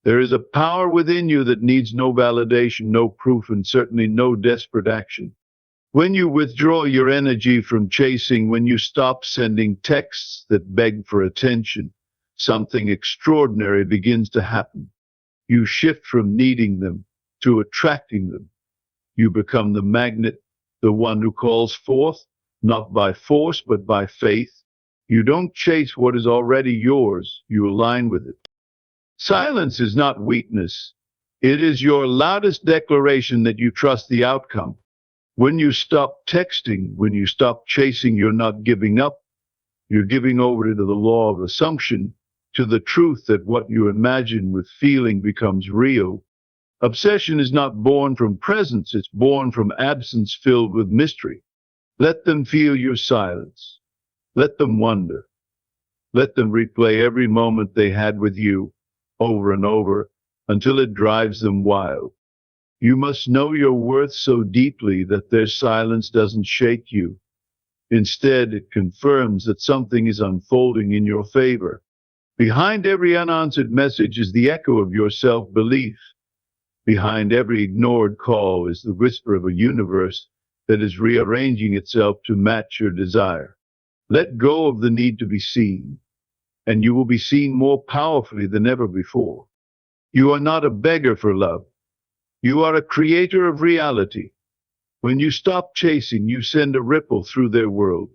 There is a power within you that needs no validation, no proof, and certainly no desperate action. When you withdraw your energy from chasing, when you stop sending texts that beg for attention, something extraordinary begins to happen. You shift from needing them to attracting them. You become the magnet, the one who calls forth, not by force, but by faith. You don't chase what is already yours, you align with it. Silence is not weakness. It is your loudest declaration that you trust the outcome. When you stop texting, when you stop chasing, you're not giving up. You're giving over to the law of assumption, to the truth that what you imagine with feeling becomes real. Obsession is not born from presence, it's born from absence filled with mystery. Let them feel your silence. Let them wonder. Let them replay every moment they had with you over and over until it drives them wild. You must know your worth so deeply that their silence doesn't shake you. Instead, it confirms that something is unfolding in your favor. Behind every unanswered message is the echo of your self-belief. Behind every ignored call is the whisper of a universe that is rearranging itself to match your desire. Let go of the need to be seen, and you will be seen more powerfully than ever before. You are not a beggar for love. You are a creator of reality. When you stop chasing, you send a ripple through their world.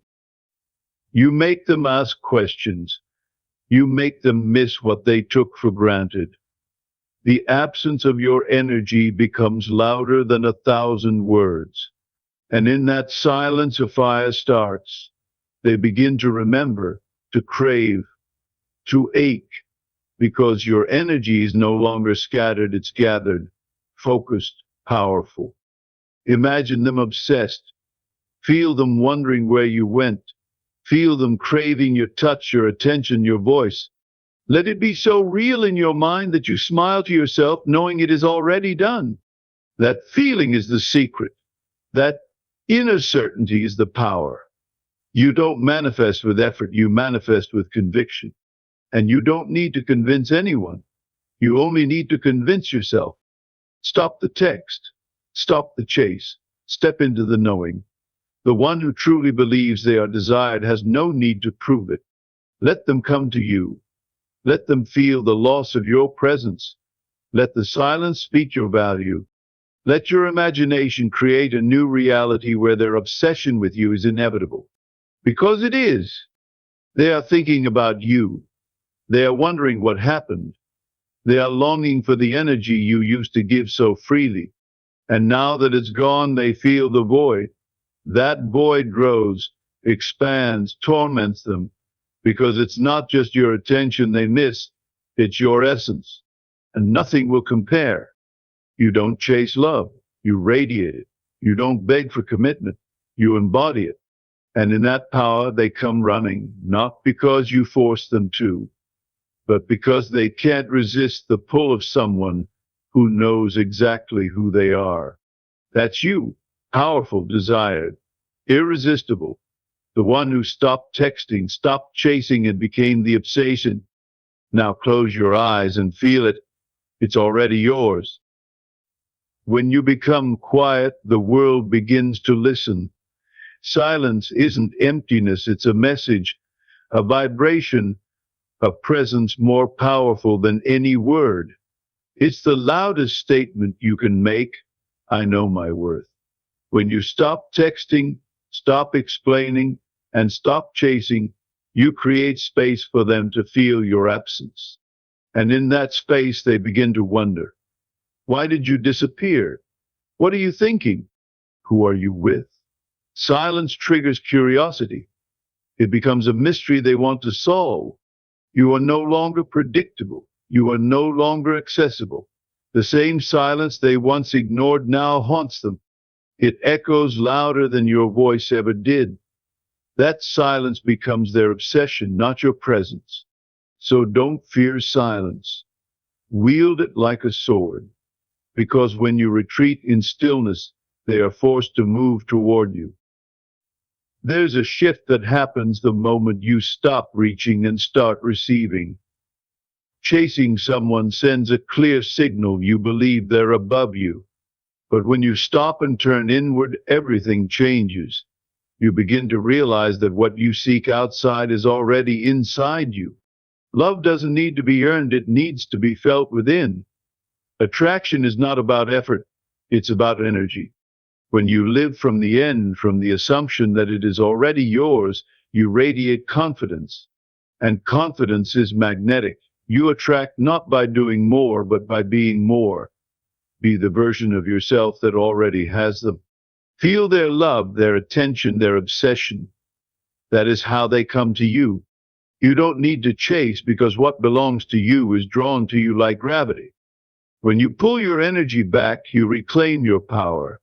You make them ask questions. You make them miss what they took for granted. The absence of your energy becomes louder than 1,000 words. And in that silence, a fire starts. They begin to remember, to crave, to ache, because your energy is no longer scattered, it's gathered, focused, powerful. Imagine them obsessed. Feel them wondering where you went. Feel them craving your touch, your attention, your voice. Let it be so real in your mind that you smile to yourself knowing it is already done. That feeling is the secret. That inner certainty is the power. You don't manifest with effort, you manifest with conviction. And you don't need to convince anyone. You only need to convince yourself. Stop the text. Stop the chase. Step into the knowing. The one who truly believes they are desired has no need to prove it. Let them come to you. Let them feel the loss of your presence. Let the silence speak your value. Let your imagination create a new reality where their obsession with you is inevitable. Because it is. They are thinking about you. They are wondering what happened. They are longing for the energy you used to give so freely. And now that it's gone, they feel the void. That void grows, expands, torments them, because it's not just your attention they miss, it's your essence. And nothing will compare. You don't chase love, you radiate it. You don't beg for commitment, you embody it. And in that power they come running, not because you force them to, but because they can't resist the pull of someone who knows exactly who they are. That's you, powerful, desired, irresistible, the one who stopped texting, stopped chasing, and became the obsession. Now close your eyes and feel it. It's already yours. When you become quiet, the world begins to listen. Silence isn't emptiness, it's a message, a vibration, a presence more powerful than any word. It's the loudest statement you can make. I know my worth. When you stop texting, stop explaining, and stop chasing, you create space for them to feel your absence. And in that space, they begin to wonder, why did you disappear? What are you thinking? Who are you with? Silence triggers curiosity. It becomes a mystery they want to solve. You are no longer predictable. You are no longer accessible. The same silence they once ignored now haunts them. It echoes louder than your voice ever did. That silence becomes their obsession, not your presence. So don't fear silence. Wield it like a sword, because when you retreat in stillness, they are forced to move toward you. There's a shift that happens the moment you stop reaching and start receiving. Chasing someone sends a clear signal you believe they're above you. But when you stop and turn inward, everything changes. You begin to realize that what you seek outside is already inside you. Love doesn't need to be earned, it needs to be felt within. Attraction is not about effort, it's about energy. When you live from the end, from the assumption that it is already yours, you radiate confidence. And confidence is magnetic. You attract not by doing more, but by being more. Be the version of yourself that already has them. Feel their love, their attention, their obsession. That is how they come to you. You don't need to chase because what belongs to you is drawn to you like gravity. When you pull your energy back, you reclaim your power.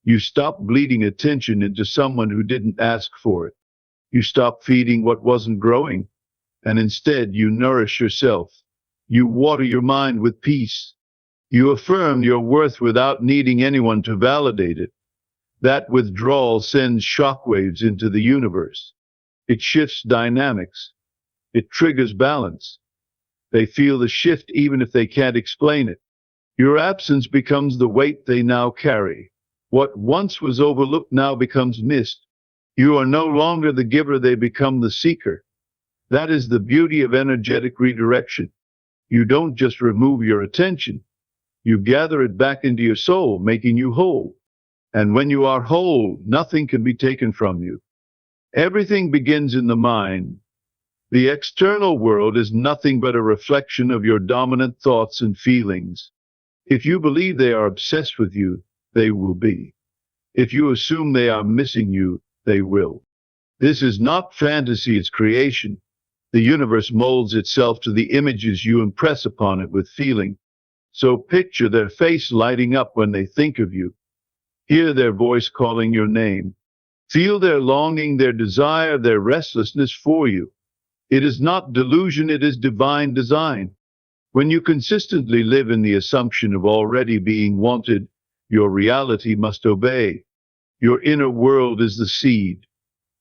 You stop bleeding attention into someone who didn't ask for it. You stop feeding what wasn't growing, and instead you nourish yourself. You water your mind with peace. You affirm your worth without needing anyone to validate it. That withdrawal sends shockwaves into the universe. It shifts dynamics. It triggers balance. They feel the shift even if they can't explain it. Your absence becomes the weight they now carry. What once was overlooked now becomes missed. You are no longer the giver, they become the seeker. That is the beauty of energetic redirection. You don't just remove your attention. You gather it back into your soul, making you whole. And when you are whole, nothing can be taken from you. Everything begins in the mind. The external world is nothing but a reflection of your dominant thoughts and feelings. If you believe they are obsessed with you, they will be. If you assume they are missing you, they will. This is not fantasy, it's creation. The universe molds itself to the images you impress upon it with feeling. So picture their face lighting up when they think of you. Hear their voice calling your name. Feel their longing, their desire, their restlessness for you. It is not delusion, it is divine design. When you consistently live in the assumption of already being wanted, your reality must obey. Your inner world is the seed.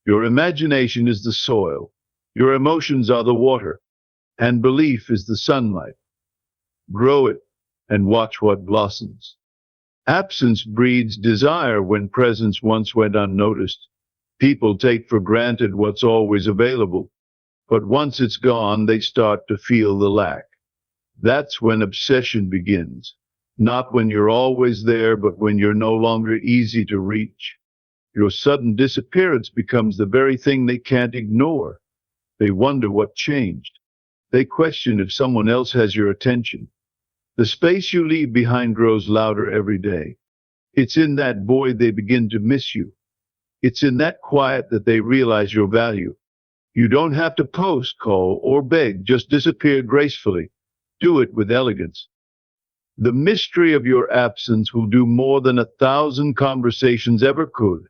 Your imagination is the soil. Your emotions are the water. And belief is the sunlight. Grow it and watch what blossoms. Absence breeds desire when presence once went unnoticed. People take for granted what's always available. But once it's gone, they start to feel the lack. That's when obsession begins. Not when you're always there, but when you're no longer easy to reach. Your sudden disappearance becomes the very thing they can't ignore. They wonder what changed. They question if someone else has your attention. The space you leave behind grows louder every day. It's in that void they begin to miss you. It's in that quiet that they realize your value. You don't have to post, call, or beg, just disappear gracefully. Do it with elegance. The mystery of your absence will do more than 1,000 conversations ever could.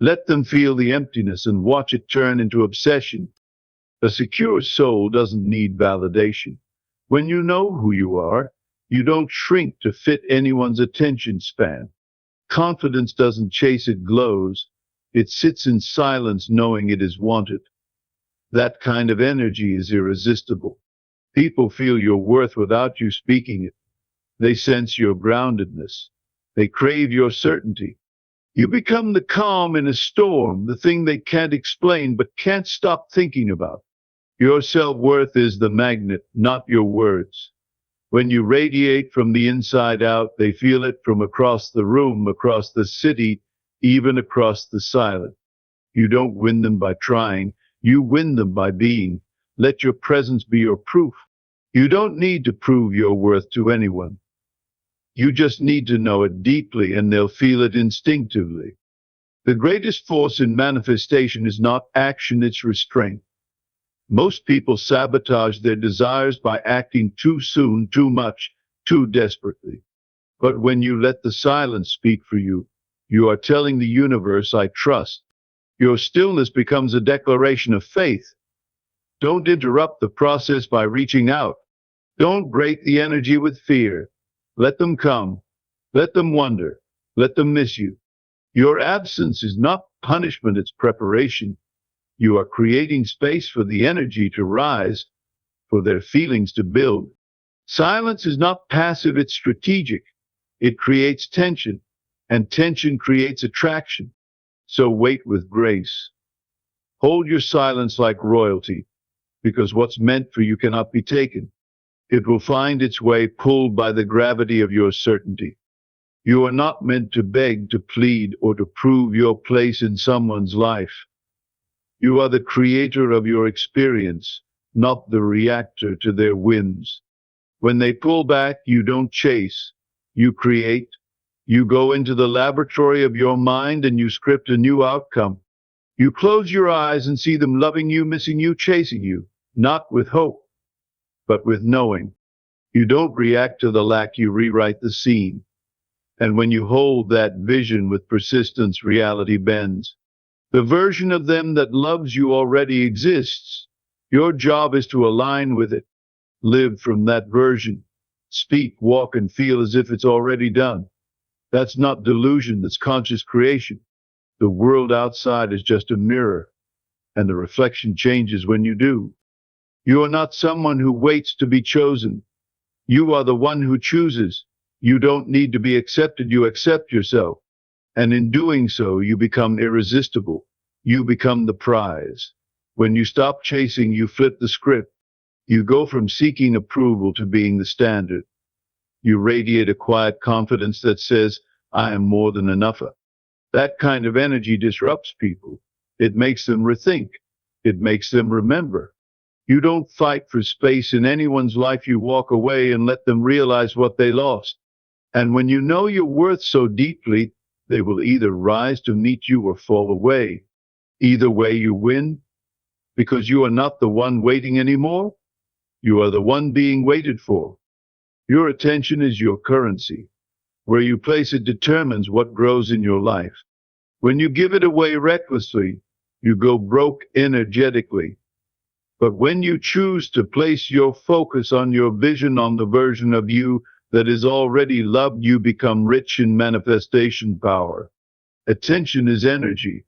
Let them feel the emptiness and watch it turn into obsession. A secure soul doesn't need validation. When you know who you are, you don't shrink to fit anyone's attention span. Confidence doesn't chase, it glows. It sits in silence knowing it is wanted. That kind of energy is irresistible. People feel your worth without you speaking it. They sense your groundedness. They crave your certainty. You become the calm in a storm, the thing they can't explain but can't stop thinking about. Your self-worth is the magnet, not your words. When you radiate from the inside out, they feel it from across the room, across the city, even across the silence. You don't win them by trying. You win them by being. Let your presence be your proof. You don't need to prove your worth to anyone. You just need to know it deeply and they'll feel it instinctively. The greatest force in manifestation is not action, it's restraint. Most people sabotage their desires by acting too soon, too much, too desperately. But when you let the silence speak for you, you are telling the universe, I trust. Your stillness becomes a declaration of faith. Don't interrupt the process by reaching out. Don't break the energy with fear. Let them come. Let them wonder. Let them miss you. Your absence is not punishment, it's preparation. You are creating space for the energy to rise, for their feelings to build. Silence is not passive, it's strategic. It creates tension, and tension creates attraction. So wait with grace. Hold your silence like royalty, because what's meant for you cannot be taken. It will find its way pulled by the gravity of your certainty. You are not meant to beg, to plead, or to prove your place in someone's life. You are the creator of your experience, not the reactor to their whims. When they pull back, you don't chase, you create. You go into the laboratory of your mind and you script a new outcome. You close your eyes and see them loving you, missing you, chasing you, not with hope, but with knowing. You don't react to the lack, you rewrite the scene. And when you hold that vision with persistence, reality bends. The version of them that loves you already exists. Your job is to align with it. Live from that version. Speak, walk, and feel as if it's already done. That's not delusion, that's conscious creation. The world outside is just a mirror, and the reflection changes when you do. You are not someone who waits to be chosen. You are the one who chooses. You don't need to be accepted, you accept yourself. And in doing so, you become irresistible. You become the prize. When you stop chasing, you flip the script. You go from seeking approval to being the standard. You radiate a quiet confidence that says, I am more than enough. That kind of energy disrupts people. It makes them rethink. It makes them remember. You don't fight for space in anyone's life. You walk away and let them realize what they lost. And when you know your worth so deeply, they will either rise to meet you or fall away. Either way, you win, because you are not the one waiting anymore. You are the one being waited for. Your attention is your currency. Where you place it determines what grows in your life. When you give it away recklessly, you go broke energetically. But when you choose to place your focus on your vision, on the version of you that is already loved, you become rich in manifestation power. Attention is energy.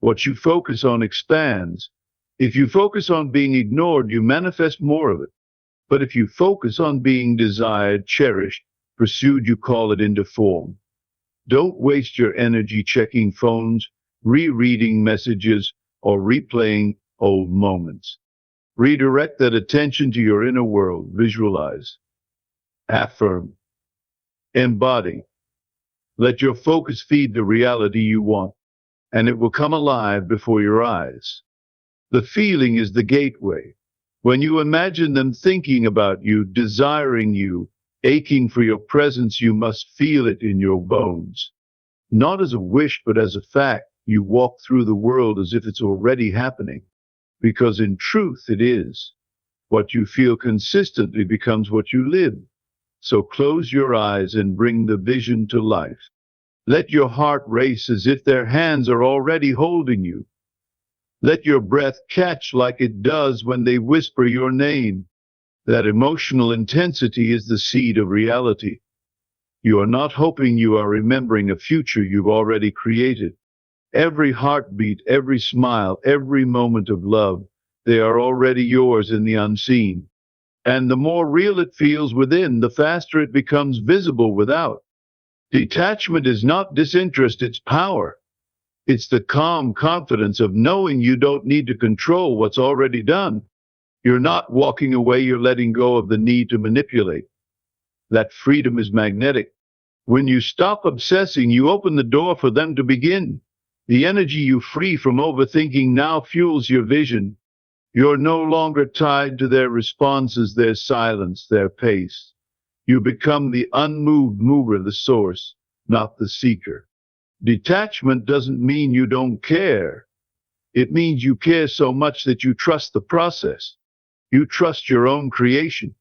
What you focus on expands. If you focus on being ignored, you manifest more of it. But if you focus on being desired, cherished, pursued, you call it into form. Don't waste your energy checking phones, rereading messages, or replaying old moments. Redirect that attention to your inner world. Visualize, affirm, embody. Let your focus feed the reality you want, and it will come alive before your eyes. The feeling is the gateway. When you imagine them thinking about you, desiring you, aching for your presence, you must feel it in your bones. Not as a wish, but as a fact. You walk through the world as if it's already happening, because in truth it is. What you feel consistently becomes what you live. So close your eyes and bring the vision to life. Let your heart race as if their hands are already holding you. Let your breath catch like it does when they whisper your name. That emotional intensity is the seed of reality. You are not hoping, you are remembering a future you've already created. Every heartbeat, every smile, every moment of love, they are already yours in the unseen. And the more real it feels within, the faster it becomes visible without. Detachment is not disinterest, it's power. It's the calm confidence of knowing you don't need to control what's already done. You're not walking away, you're letting go of the need to manipulate. That freedom is magnetic. When you stop obsessing, you open the door for them to begin. The energy you free from overthinking now fuels your vision. You're no longer tied to their responses, their silence, their pace. You become the unmoved mover, the source, not the seeker. Detachment doesn't mean you don't care. It means you care so much that you trust the process. You trust your own creation.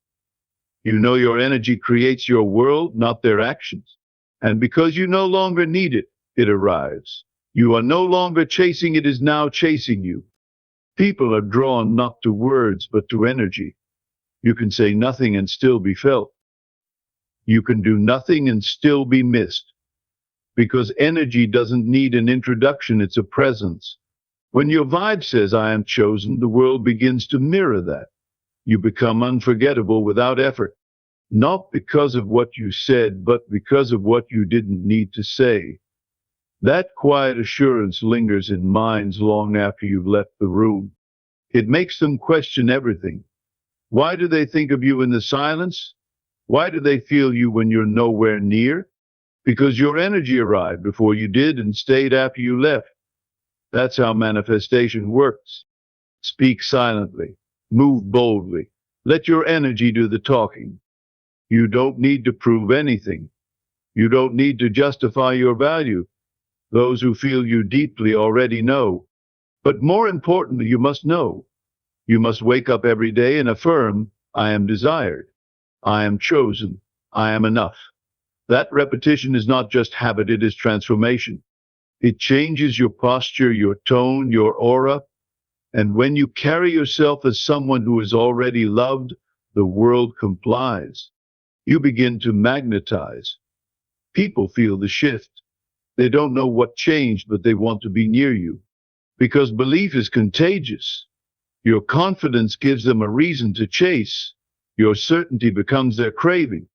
You know your energy creates your world, not their actions. And because you no longer need it, it arrives. You are no longer chasing, it is now chasing you. People are drawn not to words, but to energy. You can say nothing and still be felt. You can do nothing and still be missed. Because energy doesn't need an introduction, it's a presence. When your vibe says, I am chosen, the world begins to mirror that. You become unforgettable without effort. not because of what you said, but because of what you didn't need to say. That quiet assurance lingers in minds long after you've left the room. It makes them question everything. Why do they think of you in the silence? Why do they feel you when you're nowhere near? Because your energy arrived before you did and stayed after you left. That's how manifestation works. Speak silently. Move boldly. Let your energy do the talking. You don't need to prove anything. You don't need to justify your value. Those who feel you deeply already know. But more importantly, you must know. You must wake up every day and affirm, I am desired. I am chosen. I am enough. That repetition is not just habit, it is transformation. It changes your posture, your tone, your aura. And when you carry yourself as someone who is already loved, the world complies. You begin to magnetize. People feel the shift. They don't know what changed, but they want to be near you. Because belief is contagious. Your confidence gives them a reason to chase. Your certainty becomes their craving.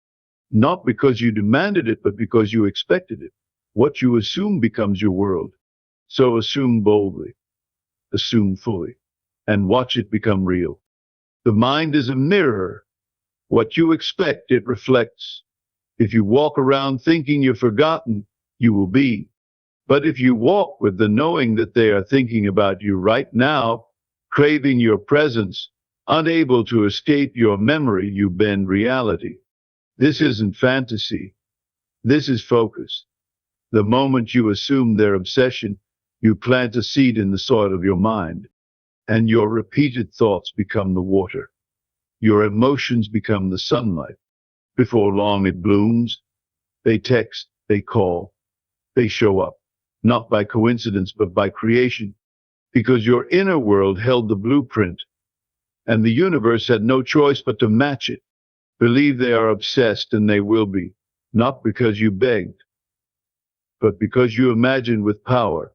Not because you demanded it, but because you expected it. What you assume becomes your world. So assume boldly, assume fully, and watch it become real. The mind is a mirror. What you expect, it reflects. If you walk around thinking you're forgotten, you will be. But if you walk with the knowing that they are thinking about you right now, craving your presence, unable to escape your memory, you bend reality. This isn't fantasy. This is focus. The moment you assume their obsession, you plant a seed in the soil of your mind, and your repeated thoughts become the water. Your emotions become the sunlight. Before long, it blooms. They text, they call, they show up, not by coincidence, but by creation, because your inner world held the blueprint, and the universe had no choice but to match it. Believe they are obsessed, and they will be, not because you begged, but because you imagined with power.